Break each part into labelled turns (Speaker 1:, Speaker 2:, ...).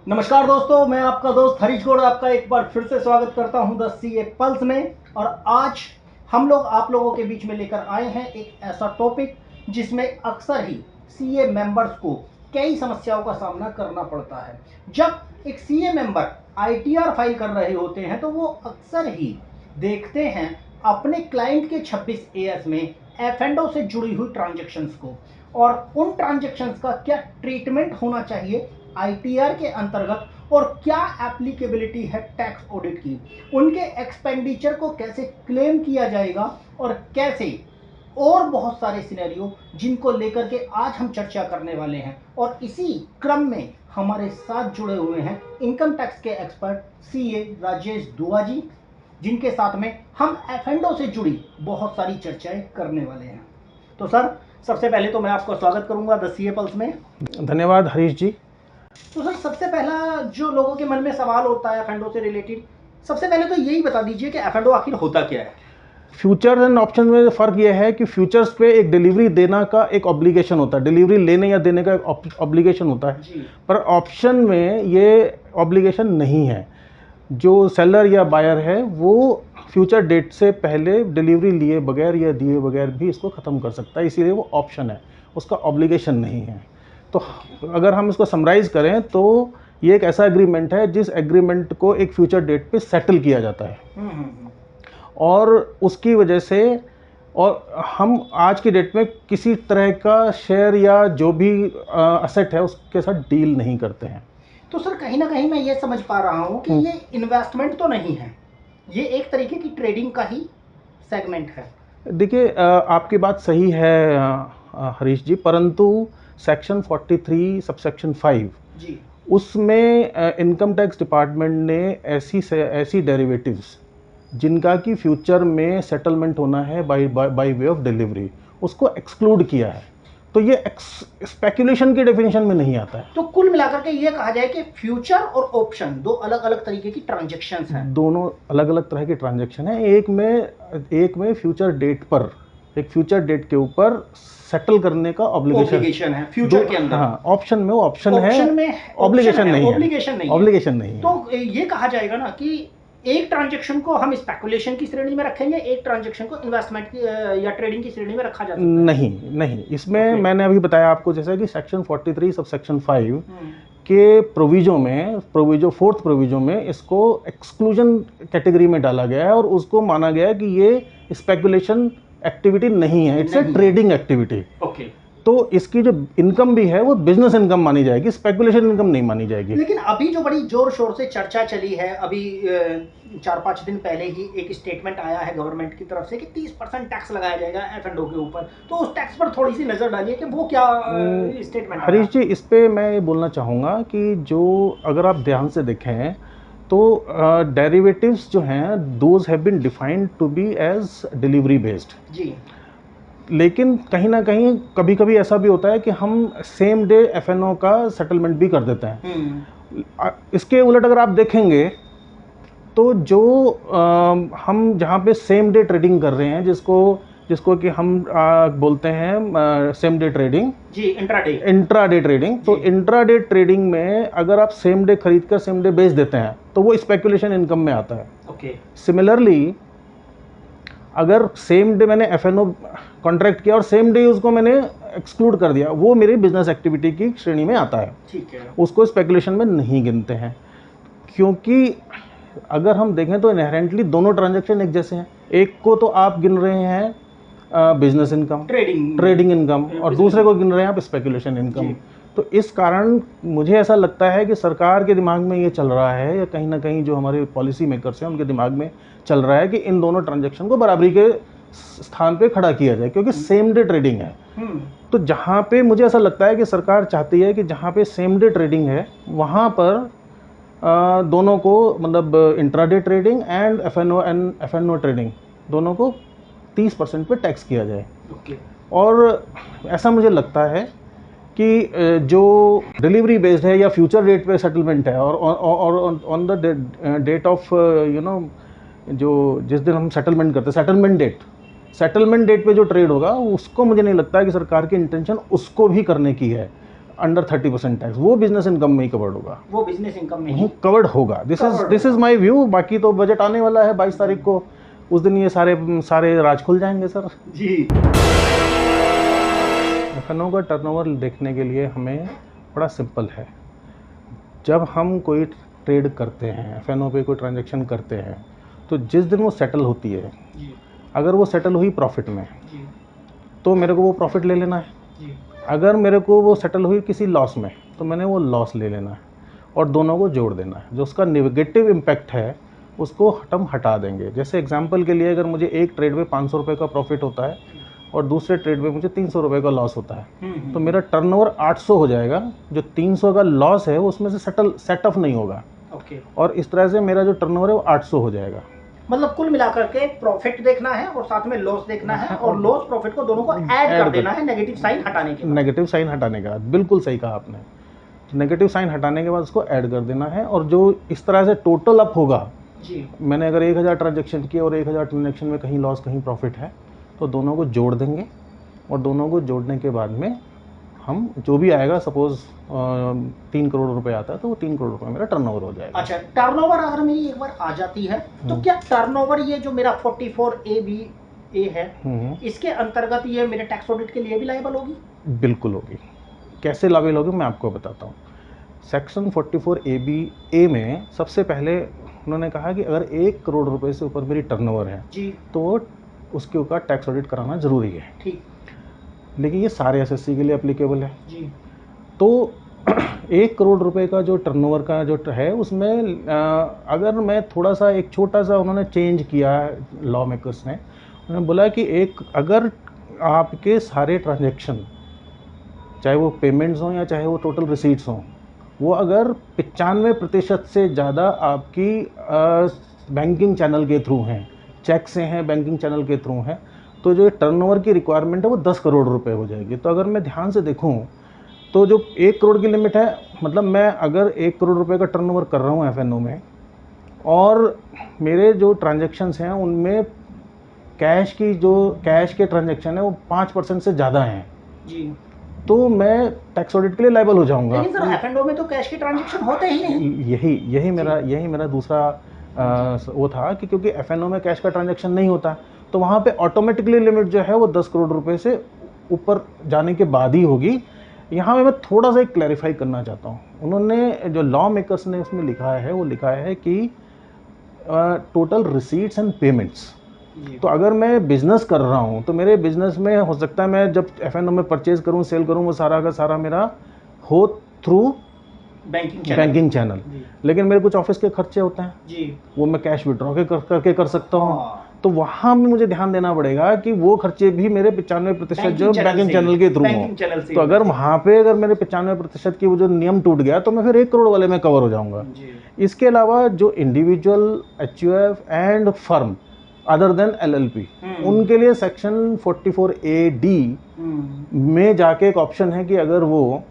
Speaker 1: नमस्कार दोस्तों, मैं आपका दोस्त हरीश गौड़ आपका एक बार फिर से स्वागत करता हूं द सीए पल्स में। और आज हम लोग आप लोगों के बीच में लेकर आए हैं एक ऐसा टॉपिक जिसमें अक्सर ही सीए मेंबर्स को कई समस्याओं का सामना करना पड़ता है। जब एक सीए मेंबर आईटीआर फाइल कर रहे होते हैं तो वो अक्सर ही देखते हैं अपने क्लाइंट के 26 एएस में एफ से जुड़ी हुई ट्रांजेक्शन्स को, और उन ट्रांजेक्शन्स का क्या ट्रीटमेंट होना चाहिए आईटीआर के अंतर्गत और क्या एप्लीकेबिलिटी है टैक्स ऑडिट की, उनके एक्सपेंडिचर को कैसे क्लेम किया जाएगा और कैसे, और बहुत सारे सिनेरियो जिनको लेकर के आज हम चर्चा करने वाले हैं। और इसी क्रम में हमारे साथ जुड़े हुए हैं इनकम टैक्स के एक्सपर्ट सीए राजेश दुआ जी, जिनके साथ में हम एफ से जुड़ी बहुत सारी चर्चाएं करने वाले हैं। तो सर, सबसे पहले तो मैं आपका स्वागत करूंगा द सीए पल्स में।
Speaker 2: धन्यवाद हरीश जी।
Speaker 1: तो सर, सबसे पहला जो लोगों के मन में सवाल होता है एफ से रिलेटेड, सबसे पहले तो यही बता दीजिए कि एफ आखिर होता क्या है।
Speaker 2: फ्यूचर्स एंड ऑप्शन में फ़र्क यह है कि फ्यूचर्स पे एक डिलीवरी देना का एक ऑब्लिगेशन होता है, डिलीवरी लेने या देने का एक ऑब्लिगेशन होता है
Speaker 1: जी।
Speaker 2: पर ऑप्शन में ये ऑब्लिगेशन नहीं है। जो सेलर या बायर है वो फ्यूचर डेट से पहले डिलीवरी लिए बगैर या दिए बगैर भी इसको ख़त्म कर सकता है, इसीलिए वो ऑप्शन है, उसका ऑब्लिगेशन नहीं है। तो अगर हम इसको समराइज़ करें तो ये एक ऐसा एग्रीमेंट है जिस एग्रीमेंट को एक फ्यूचर डेट पे सेटल किया जाता है और उसकी वजह से, और हम आज की डेट में किसी तरह का शेयर या जो भी असेट है उसके साथ डील नहीं करते हैं।
Speaker 1: तो सर, कहीं ना कहीं मैं ये समझ पा रहा हूँ कि ये इन्वेस्टमेंट तो नहीं है, ये एक तरीके की ट्रेडिंग का ही सेगमेंट है।
Speaker 2: देखिए, आपकी बात सही है हरीश जी, परंतु सेक्शन 43 सबसेक्शन 5
Speaker 1: जी।
Speaker 2: उसमें इनकम टैक्स डिपार्टमेंट ने ऐसी डेरिवेटिव्स जिनका कि फ्यूचर में सेटलमेंट होना है बाय वे ऑफ डिलीवरी, उसको एक्सक्लूड किया है। तो ये स्पेकुलेशन की डेफिनेशन में नहीं आता है।
Speaker 1: तो कुल मिलाकर के ये कहा जाए कि फ्यूचर और ऑप्शन दो अलग अलग तरीके की ट्रांजेक्शन्स हैं।
Speaker 2: दोनों अलग अलग तरह की ट्रांजेक्शन है। एक में फ्यूचर डेट पर, एक फ्यूचर डेट के ऊपर सेटल करने का ऑब्लिगेशन
Speaker 1: है फ्यूचर के अंदर।
Speaker 2: हाँ, ऑप्शन में वो ऑप्शन है,
Speaker 1: ऑब्लिगेशन
Speaker 2: नहीं है,
Speaker 1: ऑब्लिगेशन नहीं है।
Speaker 2: तो
Speaker 1: ये कहा जाएगा ना कि एक ट्रांजैक्शन को हम स्पेकुलेशन की श्रेणी में रखेंगे, एक ट्रांजैक्शन को इन्वेस्टमेंट की या ट्रेडिंग की श्रेणी में रखा जा सकता है।
Speaker 2: नहीं, इसमें मैंने अभी बताया आपको जैसा कि सेक्शन 43 सब सेक्शन 5 के प्रोविजो फोर्थ प्रोविजो में इसको एक्सक्लूजन कैटेगरी में डाला गया है और उसको माना गया है कि ये स्पेकुलेशन एक्टिविटी नहीं है, it's a trading activity.
Speaker 1: Okay.
Speaker 2: तो इसकी जो इनकम भी है वो बिजनेस इनकम मानी जाएगी, स्पेकुलेशन इनकम नहीं मानी जाएगी।
Speaker 1: लेकिन अभी जो बड़ी जोर शोर से चर्चा चली है, अभी 4-5 दिन पहले ही एक स्टेटमेंट आया है गवर्नमेंट की तरफ से कि 30% टैक्स लगाया जाएगा एफ&ओ के ऊपर। तो उस टैक्स पर थोड़ी सी नजर डालिए कि वो क्या स्टेटमेंट है।
Speaker 2: हरीश जी, इस पे मैं ये बोलना चाहूँगा कि जो अगर आप ध्यान से देखें तो डेरिवेटिव्स जो हैं those have been defined to be as delivery based
Speaker 1: जी।
Speaker 2: लेकिन कहीं ना कहीं कभी कभी ऐसा भी होता है कि हम सेम डे एफ&ओ का सेटलमेंट भी कर देते हैं। इसके उलट अगर आप देखेंगे तो जो हम जहाँ पे सेम डे ट्रेडिंग कर रहे हैं, जिसको कि हम बोलते हैं सेम डे ट्रेडिंग,
Speaker 1: जी,
Speaker 2: इंट्राडे ट्रेडिंग। तो इंट्राडे ट्रेडिंग में अगर आप सेम डे खरीद कर सेम डे बेच देते हैं तो वो स्पेकुलेशन इनकम में आता है।
Speaker 1: ओके।
Speaker 2: सिमिलरली अगर सेम डे मैंने एफ&ओ कॉन्ट्रैक्ट किया और सेम डे उसको मैंने एक्सक्लूड कर दिया, वो मेरी बिजनेस एक्टिविटी की श्रेणी में आता है।
Speaker 1: ठीक है।
Speaker 2: उसको स्पेकुलेशन में नहीं गिनते हैं, क्योंकि अगर हम देखें तो इनहेरेंटली दोनों ट्रांजैक्शन एक जैसे हैं। एक को तो आप गिन रहे हैं बिजनेस इनकम, ट्रेडिंग इनकम, और दूसरे को गिन रहे हैं आप स्पेकुलेशन इनकम। तो इस कारण मुझे ऐसा लगता है कि सरकार के दिमाग में ये चल रहा है, या कहीं ना कहीं जो हमारे पॉलिसी मेकर्स हैं उनके दिमाग में चल रहा है कि इन दोनों ट्रांजैक्शन को बराबरी के स्थान पे खड़ा किया जाए, क्योंकि सेम डे ट्रेडिंग है। तो जहाँ पे मुझे ऐसा लगता है कि सरकार चाहती है कि जहाँ पे सेम डे ट्रेडिंग है वहाँ पर दोनों को, मतलब intraday trading and F&O trading, दोनों को 30% पे टैक्स किया जाए। और ऐसा मुझे लगता है कि जो डिलीवरी बेस्ड है या फ्यूचर डेट पे सेटलमेंट है और ऑन द डेट ऑफ जो जिस दिन हम सेटलमेंट करते हैं, सेटलमेंट डेट पे जो ट्रेड होगा उसको मुझे नहीं लगता है कि सरकार की इंटेंशन उसको भी करने की है। अंडर 30% टैक्स, वो बिजनेस इनकम में ही कवर्ड होगा,
Speaker 1: वो बिजनेस इनकम में ही
Speaker 2: नहीं कवर्ड होगा। This is my view. बाकी तो बजट आने वाला है 22 तारीख को, उस दिन ये सारे राज खुल जाएंगे सर
Speaker 1: जी।
Speaker 2: एफएनओ का टर्नओवर देखने के लिए हमें बड़ा सिंपल है। जब हम कोई ट्रेड करते हैं, एफएनओ पे कोई ट्रांजैक्शन करते हैं, तो जिस दिन वो सेटल होती है
Speaker 1: जी।
Speaker 2: अगर वो सेटल हुई प्रॉफिट में
Speaker 1: जी।
Speaker 2: तो मेरे को वो प्रॉफिट ले लेना है
Speaker 1: जी।
Speaker 2: अगर मेरे को वो सेटल हुई किसी लॉस में तो मैंने वो लॉस ले लेना है और दोनों को जोड़ देना है। जो उसका नेगेटिव इम्पैक्ट है उसको हम हटा देंगे। जैसे एग्जांपल के लिए अगर मुझे एक ट्रेड में 500 रुपये का प्रॉफिट होता है और दूसरे ट्रेड में मुझे 300 रुपये का लॉस होता है, तो मेरा टर्नओवर 800 हो जाएगा। जो 300 का लॉस है वो उसमें से सेटअप नहीं होगा।
Speaker 1: ओके।
Speaker 2: और इस तरह से मेरा जो टर्नओवर है वो 800 हो जाएगा।
Speaker 1: मतलब कुल मिलाकर के प्रॉफिट देखना है और साथ में लॉस देखना है और लॉस प्रॉफिट को दोनों को ऐड कर देना है नेगेटिव साइन हटाने के बाद।
Speaker 2: नेगेटिव साइन हटाने के बाद, बिल्कुल सही कहा आपने। नेगेटिव साइन हटाने के बाद उसको ऐड कर देना है और जो इस तरह से टोटल अप होगा
Speaker 1: जी।
Speaker 2: मैंने अगर 1000 ट्रांजेक्शन किए और 1000 ट्रांजेक्शन में कहीं लॉस कहीं प्रॉफिट है तो दोनों को जोड़ देंगे और दोनों को जोड़ने के बाद में हम जो भी आएगा, सपोज 3 करोड़ रुपए आता है तो वो 3 करोड़ रुपए मेरा टर्नओवर हो जाएगा।
Speaker 1: अच्छा, टर्नओवर अगर मेरी एक बार आ जाती है तो क्या टर्नओवर ये जो मेरा 44A है इसके अंतर्गत ये मेरे टैक्स ऑडिट के लिए भी लायबल होगी?
Speaker 2: बिल्कुल होगी। कैसे लायबल होगी मैं आपको बताता हूँ। सेक्शन 44A में सबसे पहले उन्होंने कहा कि अगर 1 करोड़ रुपए से ऊपर मेरी टर्नओवर है
Speaker 1: जी
Speaker 2: तो उसके ऊपर टैक्स ऑडिट कराना जरूरी है।
Speaker 1: ठीक।
Speaker 2: लेकिन ये सारे एसएससी के लिए एप्लीकेबल है
Speaker 1: जी।
Speaker 2: तो 1 करोड़ रुपए का जो टर्नओवर का जो है उसमें अगर मैं थोड़ा सा एक छोटा सा उन्होंने चेंज किया लॉ मेकर्स ने, उन्होंने बोला कि अगर आपके सारे ट्रांजैक्शन चाहे वो पेमेंट्स हों या चाहे वो टोटल रिसीट्स हों वो अगर 95% से ज़्यादा आपकी बैंकिंग चैनल के थ्रू हैं, चेक से हैं, बैंकिंग चैनल के थ्रू हैं, तो जो टर्नओवर की रिक्वायरमेंट है वो 10 करोड़ रुपए हो जाएगी। तो अगर मैं ध्यान से देखूं तो जो 1 करोड़ की लिमिट है, मतलब मैं अगर 1 करोड़ रुपए का टर्नओवर कर रहा हूं एफएनओ में और मेरे जो ट्रांजैक्शंस हैं उनमें कैश के ट्रांजैक्शन है वो 5% से ज़्यादा हैं जी, तो मैं टैक्स ऑडिट के लिए लायबल हो जाऊंगा।
Speaker 1: लेकिन सर एफ&ओ में तो कैश के ट्रांजैक्शन होते ही नहीं।
Speaker 2: यही मेरा दूसरा वो था कि क्योंकि एफएनओ में कैश का ट्रांजैक्शन नहीं होता तो वहाँ पे ऑटोमेटिकली लिमिट जो है वो 10 करोड़ रुपए से ऊपर जाने के बाद ही होगी। यहाँ पे मैं थोड़ा सा एक क्लैरिफाई करना चाहता हूँ। उन्होंने जो लॉ मेकर्स ने उसमें लिखा है वो लिखा है कि टोटल रिसीट्स एंड पेमेंट्स। तो अगर मैं बिजनेस कर रहा हूँ तो मेरे बिजनेस में हो सकता है मैं जब एफएनओ में परचेज करूँ सेल करूँ वो सारा का सारा मेरा हो थ्रू बैंकिंग चैनल, लेकिन मेरे कुछ ऑफिस के खर्चे होते हैं जी, वो मैं कैश विड्रॉ करके कर सकता हूँ। तो वहाँ में मुझे ध्यान देना पड़ेगा कि वो खर्चे भी मेरे 95% जो बैंकिंग चैनल के थ्रू हो। तो अगर वहाँ पे अगर मेरे 95% की वो जो नियम टूट गया तो मैं फिर 1 करोड़ वाले में कवर हो जाऊंगा। इसके अलावा जो individual HUF and firm other than LLP उनके लिए सेक्शन 44AD में जाके एक ऑप्शन है कि अगर वो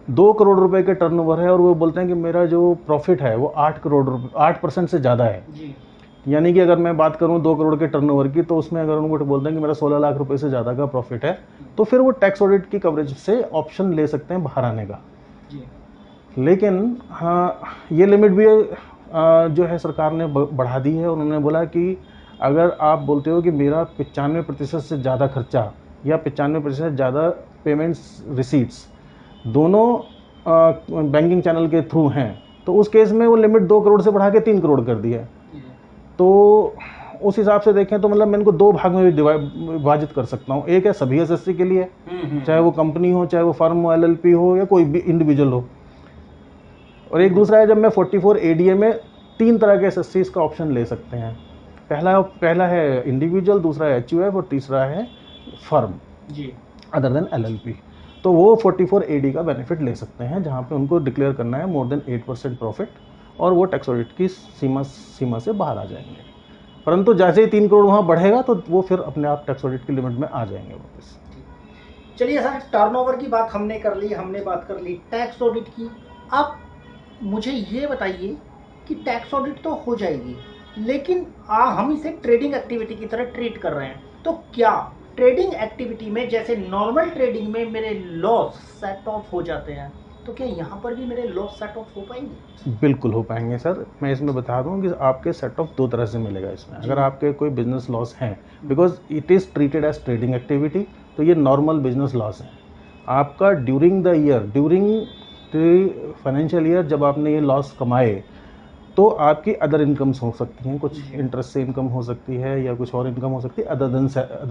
Speaker 2: 2 करोड़ रुपए के टर्नओवर है और वो बोलते हैं कि मेरा जो प्रॉफिट है वो 8% से ज़्यादा है जी। यानी कि अगर मैं बात करूं 2 करोड़ के टर्नओवर की तो उसमें अगर उनको बोलते हैं कि मेरा 16 लाख रुपए से ज़्यादा का प्रॉफिट है तो फिर वो टैक्स ऑडिट की कवरेज से ऑप्शन ले सकते हैं बाहर आने का जी। लेकिन हाँ ये लिमिट भी जो है सरकार ने बढ़ा दी है। उन्होंने बोला कि अगर आप बोलते हो कि मेरा 95% से ज़्यादा खर्चा या 95% ज़्यादा पेमेंट्स रिसीट्स दोनों बैंकिंग चैनल के थ्रू हैं तो उस केस में वो लिमिट 2 करोड़ से बढ़ा के 3 करोड़ कर दी है। तो उस हिसाब से देखें तो मतलब मैं इनको 2 भाग में भी विभाजित कर सकता हूँ। एक है सभी एसएससी के लिए, चाहे वो कंपनी हो, चाहे वो फर्म हो, एलएलपी हो या कोई भी इंडिविजुअल हो, और एक दूसरा है जब मैं 44ADA में 3 तरह के एसएससी का ऑप्शन ले सकते हैं। पहला है इंडिविजुअल, दूसरा है एचयूएफ और तीसरा है फर्म जी अदर देन एलएलपी। तो वो 44AD का बेनिफिट ले सकते हैं जहाँ पे उनको डिक्लेयर करना है मोर देन 8% प्रॉफिट और वो टैक्स ऑडिट की सीमा से बाहर आ जाएंगे। परंतु जैसे ही 3 करोड़ वहाँ बढ़ेगा तो वो फिर अपने आप टैक्स ऑडिट की लिमिट में आ जाएंगे वापस।
Speaker 1: चलिए सर, टर्नओवर की बात हमने कर ली, हमने बात कर ली टैक्स ऑडिट की। अब मुझे ये बताइए कि टैक्स ऑडिट तो हो जाएगी लेकिन हम इसे ट्रेडिंग एक्टिविटी की तरह ट्रीट कर रहे हैं, तो क्या ट्रेडिंग एक्टिविटी में जैसे नॉर्मल ट्रेडिंग में मेरे लॉस सेट ऑफ हो जाते हैं तो क्या यहाँ पर भी मेरे लॉस सेट ऑफ हो पाएंगे?
Speaker 2: बिल्कुल हो पाएंगे सर। मैं इसमें बता दूं कि आपके सेट ऑफ दो तरह से मिलेगा इसमें। अगर आपके कोई बिजनेस लॉस है, because it is treated as trading activity, तो ये नॉर्मल बिजनेस लॉस है। आपका during the year, during the financial year जब आपने ये लॉस कमाए, तो आपकी अदर इनकम्स हो सकती हैं, कुछ इंटरेस्ट से इनकम हो सकती है या कुछ और इनकम हो सकती है other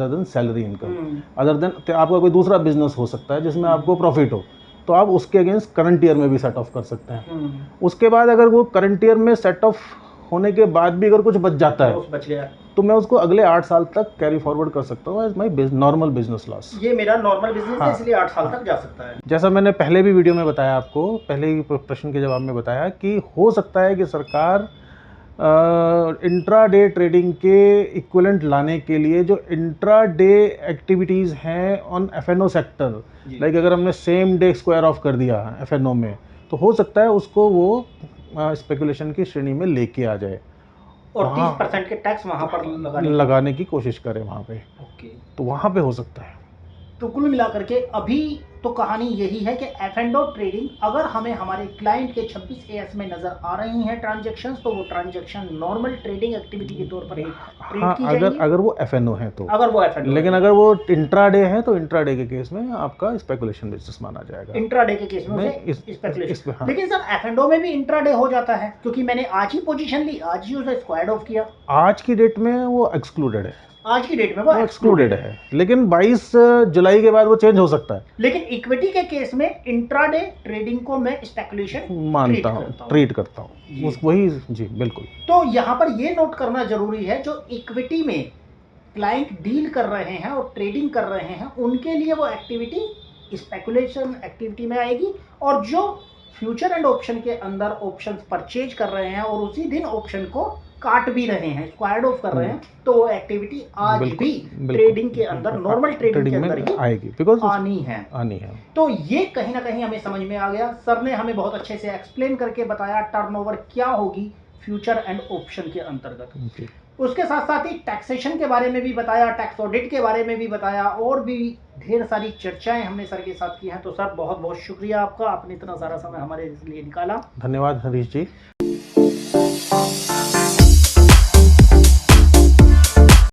Speaker 2: than salary income, other than आपका कोई दूसरा बिजनेस हो सकता है जिसमें आपको प्रॉफिट हो, तो आप उसके अगेंस्ट करंट ईयर में भी सेट ऑफ कर सकते हैं। उसके बाद अगर वो करंट ईयर में सेट ऑफ होने के बाद भी अगर कुछ बच जाता है,
Speaker 1: बच गया,
Speaker 2: तो मैं उसको अगले 8 साल तक कैरी फॉरवर्ड कर सकता हूँ as my normal business loss.
Speaker 1: ये मेरा नॉर्मल बिजनेस है, इसलिए 8 साल तक जा सकता है।
Speaker 2: जैसा मैंने पहले भी वीडियो में बताया आपको, पहले ही प्रश्न के जवाब में बताया कि हो सकता है कि सरकार इंट्राडे ट्रेडिंग के इक्विवेलेंट लाने के लिए जो इंट्राडे एक्टिविटीज़ हैं ऑन एफएनओ सेक्टर, लाइक अगर हमने सेम डे स्क्वायर ऑफ कर दिया एफएनओ में, तो हो सकता है उसको वो स्पेकुलेशन की श्रेणी में लेके आ जाए
Speaker 1: और 30% के टैक्स वहाँ पर
Speaker 2: लगाने की कोशिश करें वहाँ पे।
Speaker 1: ओके,
Speaker 2: तो वहाँ पे हो सकता है।
Speaker 1: तो कुल मिलाकर के अभी तो कहानी यही है कि एफ&ओ ट्रेडिंग अगर हमें हमारे क्लाइंट के 26 एएस में नजर आ रही हैं ट्रांजैक्शंस, तो वो ट्रांजैक्शन नॉर्मल ट्रेडिंग एक्टिविटी के तौर पर ही ट्रीट की जाएगी।
Speaker 2: अगर वो एफएनओ है तो,
Speaker 1: अगर वो एफ&ओ,
Speaker 2: लेकिन अगर वो इंट्राडे है तो इंट्राडे के केस में आपका स्पेकुलेशन बिजनेस माना जाएगा।
Speaker 1: इंट्राडे के केस में स्पेकुलेशन। हाँ। लेकिन सर एफ&ओ में भी इंट्राडे हो जाता है, क्योंकि मैंने आज ही पोजीशन ली, आज ही उसे स्क्वायर्ड ऑफ किया।
Speaker 2: आज की डेट में वो एक्सक्लूडेड है,
Speaker 1: आज की डेट में वो
Speaker 2: एक्सक्लूडेड है, लेकिन 22 जुलाई के बाद वो चेंज हो सकता है।
Speaker 1: लेकिन इक्विटी के केस में इंट्राडे ट्रेडिंग को मैं स्पेकुलेशन
Speaker 2: मानता हूँ, ट्रीट करता हूँ वही। जी बिल्कुल।
Speaker 1: तो यहाँ पर ये नोट करना जरूरी है, जो इक्विटी में क्लाइंट डील कर रहे हैं और ट्रेडिंग कर रहे हैं, उनके लिए वो एक्टिविटी स्पेकुलेशन एक्टिविटी में आएगी, और जो फ्यूचर एंड ऑप्शन के अंदर ऑप्शंस परचेज कर रहे हैं और उसी दिन ऑप्शन को काट भी रहे हैं, स्क्वायर्ड ऑफ कर रहे हैं, तो वो एक्टिविटी आज भी ट्रेडिंग के अंदर, नॉर्मल ट्रेडिंग के अंदर ही
Speaker 2: आएगी, बिकॉज़
Speaker 1: आनी है। तो ये कहीं ना कहीं हमें समझ में आ गया। सर ने हमें बहुत अच्छे से एक्सप्लेन करके बताया टर्नओवर क्या होगी फ्यूचर एंड ऑप्शन के अंतर्गत। उसके साथ साथ ही टैक्सेशन के बारे में भी बताया, टैक्स ऑडिट के बारे में भी बताया, और भी ढेर सारी चर्चाएं हमने सर के साथ की हैं। तो सर बहुत बहुत शुक्रिया आपका, आपने इतना सारा समय हमारे लिए निकाला।
Speaker 2: धन्यवाद हरीश जी।